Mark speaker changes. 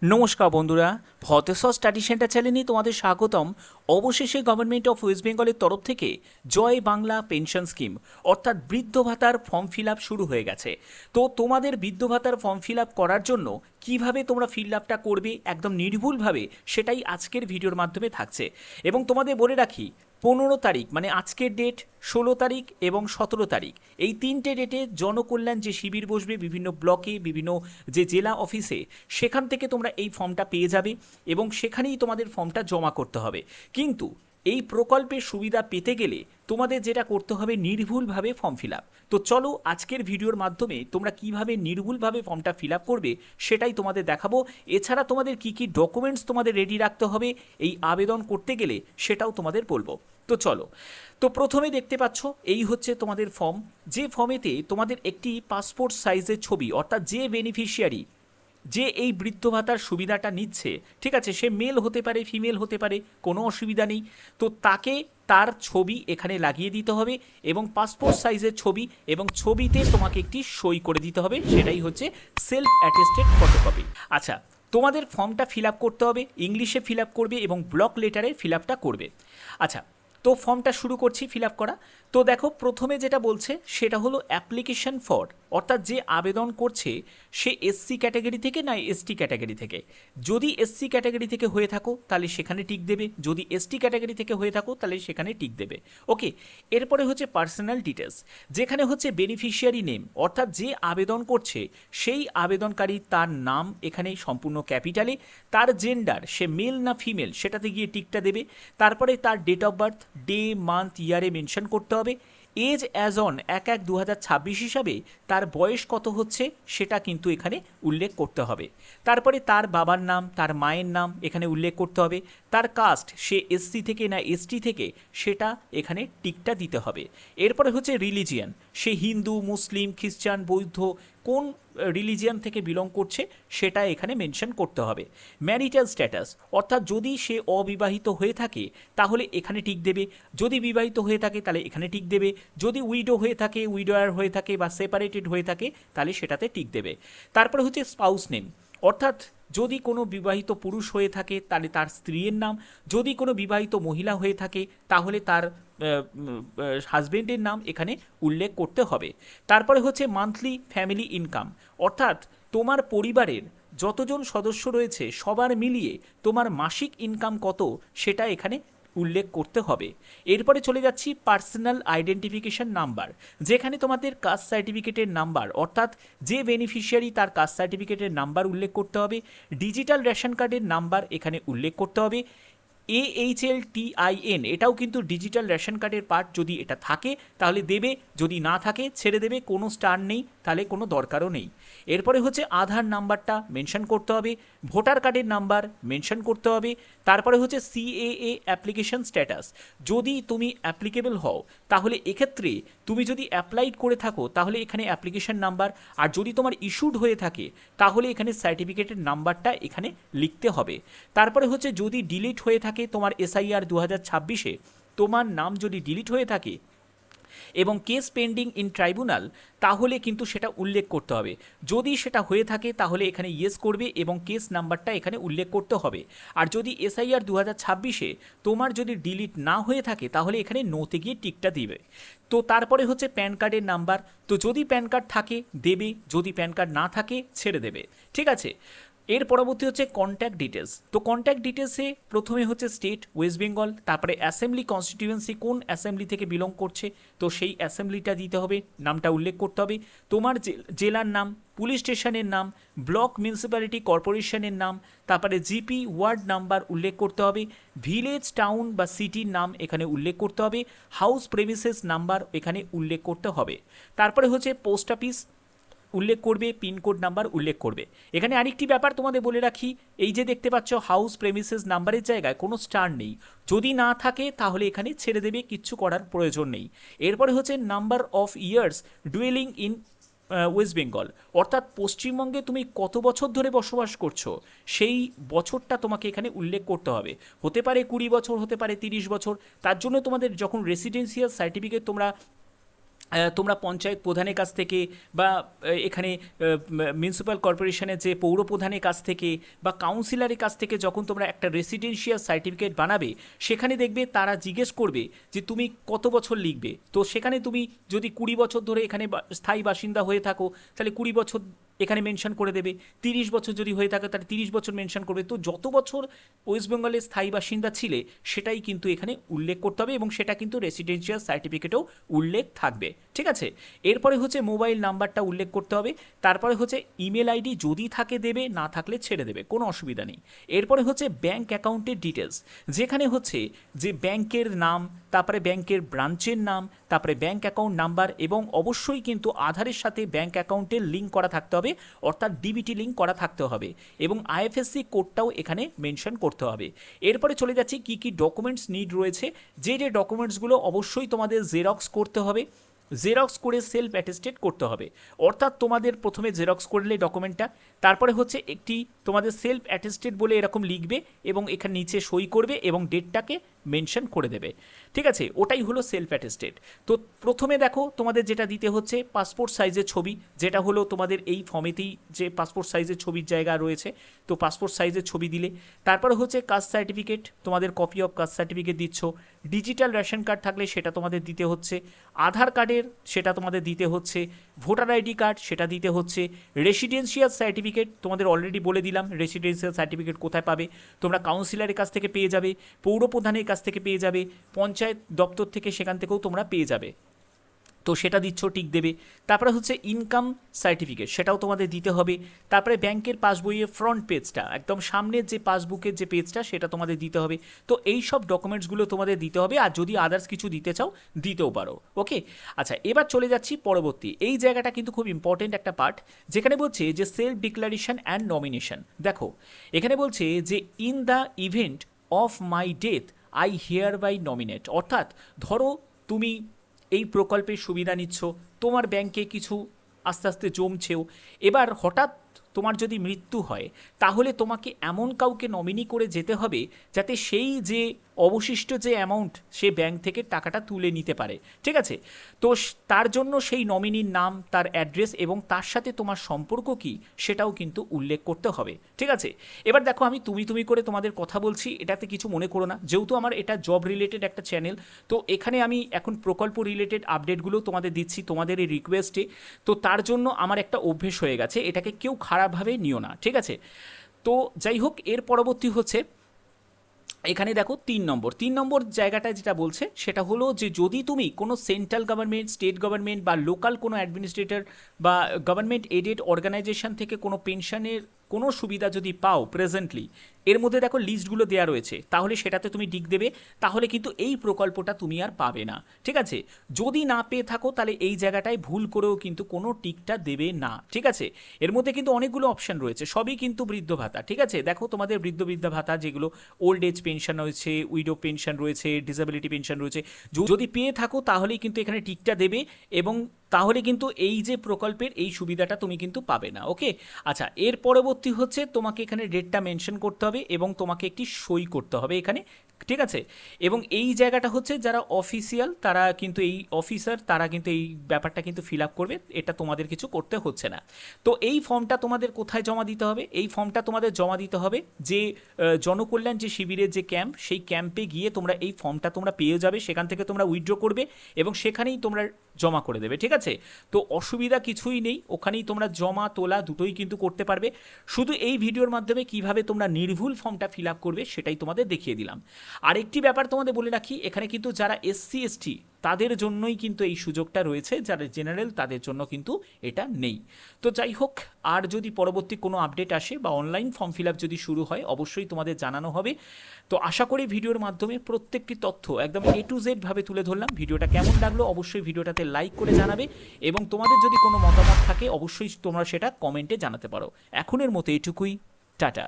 Speaker 1: নমস্কার বন্ধুরা, ভতেশ্বর study centre চ্যানেলে তোমাদের স্বাগতম। অবশেষে গভর্নমেন্ট অফ ওয়েস্ট বেঙ্গলের তরফ থেকে জয় বাংলা পেনশন স্কিম অর্থাৎ বৃদ্ধ ভাতার ফর্ম ফিল আপ শুরু হয়ে গেছে। তো তোমাদের বৃদ্ধ ভাতার ফর্ম ফিল আপ করার জন্য কিভাবে তোমরা ফিল আপটা করবে একদম নির্ভুলভাবে, সেটাই আজকের ভিডিওর মাধ্যমে থাকছে। এবং তোমাদের বলে রাখি, 15 তারিখ মানে আজকের ডেট, 16 তারিখ এবং 17 তারিখ, এই তিনটে ডেটে জনকল্যাণ যে শিবির বসবে বিভিন্ন ব্লকে, বিভিন্ন যে জেলা অফিসে, সেখান থেকে তোমরা এই ফর্মটা পেয়ে যাবে এবং সেখানেই তোমাদের ফর্মটা জমা করতে হবে। কিন্তু এই প্রকল্পের সুবিধা পেতে গেলে তোমাদের যেটা করতে হবে, নির্ভুলভাবে ফর্ম ফিল আপ। তো চলো আজকের ভিডিওর মাধ্যমে তোমরা কিভাবে নির্ভুলভাবে ফর্মটা ফিল আপ করবে সেটাই তোমাদের দেখাবো। এছাড়া তোমাদের কি কি ডকুমেন্টস তোমাদের রেডি রাখতে হবে এই আবেদন করতে গেলে সেটাও তোমাদের বলবো। তো চলো, তো প্রথমে দেখতে পাচ্ছ এই হচ্ছে তোমাদের ফর্ম, যে ফর্মেতে তোমাদের একটি পাসপোর্ট সাইজের ছবি, অর্থাৎ যে বেনিফিশিয়ারি, যে এই বৃদ্ধ ভাতার সুবিধাটা নিচ্ছে, ঠিক আছে, সে মেল হতে পারে, ফিমেল হতে পারে, কোনো অসুবিধা নেই। তো তাকে তার ছবি এখানে লাগিয়ে দিতে হবে এবং পাসপোর্ট সাইজের ছবি, এবং ছবিতে তোমাকে একটি সই করে দিতে হবে, সেটাই হচ্ছে সেলফ অ্যাটেস্টেড ফটোকপি। আচ্ছা, তোমাদের ফর্মটা ফিল আপ করতে হবে, ইংলিশে ফিল আপ করবে এবং ব্লক লেটারে ফিল আপটা করবে। আচ্ছা, তো ফর্মটা শুরু করছি ফিল আপ করা। তো দেখো প্রথমে যেটা বলছে সেটা হলো অ্যাপ্লিকেশন ফর, অর্থাৎ যে আবেদন করছে সে এসসি ক্যাটাগরি থেকে না এসটি ক্যাটাগরি থেকে। যদি এসসি ক্যাটাগরি থেকে হয়ে থাকো তাহলে সেখানে টিক দেবে, যদি এসটি ক্যাটাগরি থেকে হয়ে থাকো তাহলে সেখানে টিক দেবে। ওকে, এরপরে হচ্ছে পার্সোনাল ডিটেলস, যেখানে হচ্ছে বেনিফিশিয়ারি নেম, অর্থাৎ যে আবেদন করছে সেই আবেদনকারী তার নাম এখানে সম্পূর্ণ ক্যাপিটালে, তার জেন্ডার সে মেল না ফিমেল সেটাতে গিয়ে টিকটা দেবে। তারপরে তার date of birth, day, month, ইয়ারে মেনশন করতে হবে। এজ অ্যাজ অন 1/1/2026 হিসাবে তার বয়স কত হচ্ছে সেটা কিন্তু এখানে উল্লেখ করতে হবে। তারপরে তার বাবার নাম, তার মায়ের নাম এখানে উল্লেখ করতে হবে। তার কাস্ট, সে এসসি থেকে না এসটি থেকে সেটা এখানে টিকটা দিতে হবে। এরপরে হচ্ছে রিলিজিয়ান, সে হিন্দু, মুসলিম, খ্রিস্টান, বৌদ্ধ, কোন রিলিজিয়ান থেকে বিলং করছে সেটা এখানে মেনশন করতে হবে। ম্যারিটাল স্ট্যাটাস, অর্থাৎ যদি সে অবিবাহিত হয়ে থাকে তাহলে এখানে টিক দেবে, যদি বিবাহিত হয়ে থাকে তাহলে এখানে টিক দেবে, যদি উইডো হয়ে থাকে, উইডোয়ার হয়ে থাকে বা সেপারেটেড হয়ে থাকে তাহলে সেটাতে টিক দেবে। তারপরে হচ্ছে স্পাউস নেম, অর্থাৎ যদি কোনো বিবাহিত পুরুষ হয়ে থাকে তাহলে তার স্ত্রীর নাম, যদি কোনো বিবাহিত মহিলা হয়ে থাকে তাহলে তার হাজবেন্ডের নাম এখানে উল্লেখ করতে হবে। তারপরে হচ্ছে মান্থলি ফ্যামিলি ইনকাম, অর্থাৎ তোমার পরিবারের যতজন সদস্য রয়েছে সবার মিলিয়ে তোমার মাসিক ইনকাম কত সেটা এখানে উল্লেখ করতে হবে। এরপরে চলে যাচ্ছি পার্সোনাল আইডেন্টিফিকেশন নাম্বার, যেখানে তোমাদের কাস্ট সার্টিফিকেটের নাম্বার, অর্থাৎ যে বেনিফিশিয়ারি তার কাস্ট সার্টিফিকেটের নাম্বার উল্লেখ করতে হবে। ডিজিটাল রেশন কার্ডের নাম্বার এখানে উল্লেখ করতে হবে। AHLTIN এটাও কিন্তু ডিজিটাল রেশন কার্ডের পার্ট, যদি এটা থাকে তাহলে দেবে, যদি না থাকে ছেড়ে দেবে, কোনো স্টার নেই তাহলে কোনো দরকারও নেই। এরপরে হচ্ছে আধার নাম্বারটা মেনশন করতে হবে, ভোটার কার্ডের নাম্বার মেনশন করতে হবে। তারপরে হচ্ছে CAA অ্যাপ্লিকেশন স্ট্যাটাস, যদি তুমি অ্যাপ্লিকেবল হও তাহলে এক্ষেত্রে তুমি যদি অ্যাপ্লাইড করে থাকো তাহলে এখানে অ্যাপ্লিকেশন নাম্বার, আর যদি তোমার ইস্যুড হয়ে থাকে তাহলে এখানে সার্টিফিকেটের নাম্বারটা এখানে লিখতে হবে। তারপরে হচ্ছে যদি ডিলিট হয়ে থাকে তোমার SIR 2026-এ, তোমার নাম যদি ডিলিট হয়ে থাকে এবং কেস পেন্ডিং ইন ট্রাইব্যুনাল, তাহলে কিন্তু সেটা উল্লেখ করতে হবে। যদি সেটা হয়ে থাকে তাহলে এখানে ইয়েস করবে এবং কেস নাম্বারটা এখানে উল্লেখ করতে হবে। আর যদি SIR 2026-এ তোমার যদি ডিলিট না হয়ে থাকে তাহলে এখানে নোতে গিয়ে টিকটা দিবে। তো তারপরে হচ্ছে প্যান কার্ডের নাম্বার, তো যদি প্যান কার্ড থাকে দেবে, যদি প্যান কার্ড না থাকে ছেড়ে দেবে, ঠিক আছে। এর পরবর্তী হচ্ছে কন্ট্যাক্ট ডিটেলস, তো কন্ট্যাক্ট ডিটেলসে প্রথমে হচ্ছে স্টেট ওয়েস্ট বেঙ্গল, তারপরে অ্যাসেম্বলি কনস্টিটিউয়েন্সি কোন অ্যাসেম্বলি থেকে বিলং করছে তো সেই অ্যাসেম্বলিটা দিতে হবে, নামটা উল্লেখ করতে হবে। তোমার জেলার নাম, পুলিশ স্টেশনের নাম, ব্লক মিউনিসিপ্যালিটি কর্পোরেশনের নাম, তারপরে জিপি ওয়ার্ড নাম্বার উল্লেখ করতে হবে। ভিলেজ, টাউন বা সিটির নাম এখানে উল্লেখ করতে হবে। হাউস প্রেমিসেস নাম্বার এখানে উল্লেখ করতে হবে। তারপরে হচ্ছে পোস্ট অফিস উল্লেখ করবে, পিনকোড নাম্বার উল্লেখ করবে। এখানে আরেকটি ব্যাপার তোমাদের বলে রাখি, এই যে দেখতে পাচ্ছ হাউস প্রেমিসেস নাম্বারের জায়গায় কোনো স্টার নেই, যদি না থাকে তাহলে এখানে ছেড়ে দেবে, কিচ্ছু করার প্রয়োজন নেই। এরপরে হচ্ছে number of years duelling in West Bengal, অর্থাৎ পশ্চিমবঙ্গে তুমি কত বছর ধরে বসবাস করছো সেই বছরটা তোমাকে এখানে উল্লেখ করতে হবে। হতে পারে 20 বছর, হতে পারে 30 বছর। তার জন্য তোমাদের যখন রেসিডেন্সিয়াল সার্টিফিকেট তোমরা তোমরা পঞ্চায়েত প্রধানের কাছ থেকে বা এখানে মিউনিসিপ্যাল কর্পোরেশনের যে পৌর প্রধানের কাছ থেকে বা কাউন্সিলরের কাছ থেকে যখন তোমরা একটা রেসিডেন্সিয়াল সার্টিফিকেট বানাবে, সেখানে দেখবে তারা জিজ্ঞেস করবে যে তুমি কত বছর লিখবে। তো সেখানে তুমি যদি 20 বছর ধরে এখানে স্থায়ী বাসিন্দা হয়ে থাকো, তাহলে 20 বছর এখানে মেনশন করে দেবে। 30 বছর যদি হয়ে থাকে তাহলে 30 বছর মেনশন করবে। তো যত বছর ওয়েস্ট বেঙ্গলের স্থায়ী বাসিন্দা ছিলে সেটাই কিন্তু এখানে উল্লেখ করতে হবে, এবং সেটা কিন্তু রেসিডেন্সিয়াল সার্টিফিকেটেও উল্লেখ থাকবে। ঠিক আছে, এরপরে হচ্ছে মোবাইল নাম্বারটা উল্লেখ করতে হবে। তারপরে হচ্ছে ইমেল আইডি যদি থাকে দেবে, না থাকলে ছেড়ে দেবে, কোনো অসুবিধা নেই। এরপরে হচ্ছে ব্যাঙ্ক অ্যাকাউন্টের ডিটেলস, যেখানে হচ্ছে যে ব্যাংকের নাম, তারপরে ব্যাংকের ব্রাঞ্চের নাম, তারপরে ব্যাঙ্ক অ্যাকাউন্ট নাম্বার, এবং অবশ্যই কিন্তু আধারের সাথে ব্যাঙ্ক অ্যাকাউন্টের লিঙ্ক করা থাকতে হবে, অর্থাৎ ডিবিটি লিঙ্ক করা থাকতে হবে, এবং আইএফএসসি কোডটাও এখানে মেনশন করতে হবে। এরপরে চলে যাচ্ছি কী কী ডকুমেন্টস নিড রয়েছে। যে ডকুমেন্টসগুলো অবশ্যই তোমাদের জেরক্স করতে হবে, জেরক্স করে সেলফ অ্যাটেস্টেড করতে হবে। অর্থাৎ তোমাদের প্রথমে জেরক্স করলে ডকুমেন্টটা, তারপরে হচ্ছে একটি তোমাদের সেলফ অ্যাটেস্টেড বলে এরকম লিখবে এবং এখানে নিচে সই করবে এবং ডেটটাকে মেনশন করে দেবে। ঠিক আছে, ওটাই হলো সেলফ অ্যাটেস্টেড। তো প্রথমে দেখো তোমাদের যেটা দিতে হচ্ছে পাসপোর্ট সাইজের ছবি, যেটা হলো তোমাদের এই ফর্মেতেই যে পাসপোর্ট সাইজের ছবির জায়গা রয়েছে, তো পাসপোর্ট সাইজের ছবি দিলে। তারপরে হচ্ছে কাস্ট সার্টিফিকেট, তোমাদের কপি অফ কাস্ট সার্টিফিকেট দিচ্ছ। ডিজিটাল রেশন কার্ড থাকলে সেটা তোমাদের দিতে হচ্ছে। আধার কার্ডের সেটা তোমাদের দিতে হচ্ছে। ভোটার আইডি কার্ড সেটা দিতে হচ্ছে। রেসিডেন্সিয়াল সার্টিফিকেট তোমাদের অলরেডি বলে দিলাম রেসিডেন্সিয়াল সার্টিফিকেট কোথায় পাবে, তোমরা কাউন্সিলরের কাছ থেকে পেয়ে যাবে, পৌর প্রধানের কাছ থেকে পেয়ে যাবে, পঞ্চায়েত দপ্তর থেকে সেখান থেকেও তোমরা পেয়ে যাবে। তো সেটা দিচ্ছ, টিক দেবে। তারপরে হচ্ছে ইনকাম সার্টিফিকেট, সেটাও তোমাদের দিতে হবে। তারপরে ব্যাংকের পাসবইয়ের ফ্রন্ট পেজটা, একদম সামনের যে পাসবুকের যে পেজটা, সেটা তোমাদের দিতে হবে। তো এই সব ডকুমেন্টসগুলো তোমাদের দিতে হবে, আর যদি আদার্স কিছু দিতে চাও দিতেও পারো। ওকে, আচ্ছা এবার চলে যাচ্ছি পরবর্তী। এই জায়গাটা কিন্তু খুব ইম্পর্টেন্ট একটা পার্ট, যেখানে বলছে যে সেলফ ডিক্লারেশন অ্যান্ড নমিনেশন। দেখো এখানে বলছে যে in the event of my death I hereby nominate. অর্থাৎ ধরো তুমি এই প্রকল্পের সুবিধা নিচ্ছ, তোমার ব্যাংকে কিছু আস্তে আস্তে জমছেও, এবার হঠাৎ তোমার যদি মৃত্যু হয়, তাহলে তোমাকে এমন কাউকে নমিনি করে যেতে হবে যাতে সেই যে অবশিষ্ট যে অ্যামাউন্ট সে ব্যাংক থেকে টাকাটা তুলে নিতে পারে। ঠিক আছে, তো তার জন্য সেই নমিনির নাম, তার অ্যাড্রেস এবং তার সাথে তোমার সম্পর্ক কী সেটাও কিন্তু উল্লেখ করতে হবে। ঠিক আছে, এবার দেখো আমি তুমি করে তোমাদের কথা বলছি, এটাতে কিছু মনে করো না, যেহেতু আমার এটা জব রিলেটেড একটা চ্যানেল, তো এখানে আমি এখন প্রকল্প রিলেটেড আপডেটগুলো তোমাদের দিচ্ছি তোমাদের এই রিকোয়েস্টে। তো তার জন্য আমার একটা অভ্যেস হয়ে গেছে, এটাকে কেউ খারাপভাবে নিও না। ঠিক আছে, তো যাই হোক, এর পরবর্তী হচ্ছে এখানে দেখো 3 নম্বর জায়গাটা যেটা বলছে সেটা হলো যে যদি তুমি কোনো সেন্ট্রাল গভর্নমেন্ট, স্টেট গভর্নমেন্ট বা লোকাল কোনো অ্যাডমিনিস্ট্রেটর বা গভর্নমেন্ট এডেড অর্গানাইজেশন থেকে কোনো পেনশনের কোনো সুবিধা যদি পাও প্রেজেন্টলি, এর মধ্যে দেখো লিস্টগুলো দেওয়া রয়েছে, তাহলে সেটাতে তুমি টিক দেবে, তাহলে কিন্তু এই প্রকল্পটা তুমি আর পাবে না। ঠিক আছে, যদি না পেয়ে থাকো তাহলে এই জায়গাটায় ভুল করেও কিন্তু কোনো টিকটা দেবে না। ঠিক আছে, এর মধ্যে কিন্তু অনেকগুলো অপশন রয়েছে, সবই কিন্তু বৃদ্ধ ভাতা। ঠিক আছে, দেখো তোমাদের বৃদ্ধা ভাতা যেগুলো ওল্ড এজ পেনশন রয়েছে, উইডো পেনশন রয়েছে, ডিসেবিলিটি পেনশন রয়েছে, যদি পেয়ে থাকো তাহলেই কিন্তু এখানে টিকটা দেবে, এবং তাহলে কিন্তু এই যে প্রকল্পের এই সুবিধাটা তুমি কিন্তু পাবে না। ওকে, আচ্ছা এর পরবর্তী হচ্ছে তোমাকে এখানে ডেটটা মেনশন করতে হবে এবং তোমাকে একটি সই করতে হবে এখানে। ঠিক আছে, এবং এই জায়গাটা হচ্ছে যারা অফিসিয়াল তারা কিন্তু এই অফিসার তারা কিন্তু এই ব্যাপারটা কিন্তু ফিল আপ করবে, এটা তোমাদের কিছু করতে হচ্ছে না। তো এই ফর্মটা তোমাদের কোথায় জমা দিতে হবে? এই ফর্মটা তোমাদের জমা দিতে হবে যে জনকল্যাণ যে শিবিরের যে ক্যাম্প, সেই ক্যাম্পে গিয়ে তোমরা এই ফর্মটা তোমরা পেয়ে যাবে, সেখান থেকে তোমরা উইথড্র করবে এবং সেখানেই তোমরা জমা করে দেবে। ঠিক আছে, তো অসুবিধা কিছুই নেই, ওখানেই তোমরা জমা তোলা দুটোই কিন্তু করতে পারবে। শুধু এই ভিডিওর মাধ্যমে কিভাবে তোমরা নির্ভুল ফর্মটা ফিল আপ করবে সেটাই তোমাদের দেখিয়ে দিলাম। আরেকটি ব্যাপার তোমাদের বলে রাখি, এখানে কিন্তু যারা এসসি এসটি তাদের জন্যই কিন্তু এই সুযোগটা রয়েছে, যারা জেনারেল তাদের জন্য কিন্তু এটা নেই। তো যাই হোক, আর যদি পরবর্তী কোনো আপডেট আসে বা অনলাইন ফর্ম ফিল আপ যদি শুরু হয় অবশ্যই তোমাদের জানানো হবে। তো আশা করি ভিডিওর মাধ্যমে প্রত্যেকটি তথ্য একদম A to Z ভাবে তুলে ধরলাম। ভিডিওটা কেমন লাগলো অবশ্যই ভিডিওটাতে লাইক করে জানাবে, এবং তোমাদের যদি কোনো মতামত থাকে অবশ্যই তোমরা সেটা কমেন্টে জানাতে পারো। এখনের মতো এটুকুই, টাটা।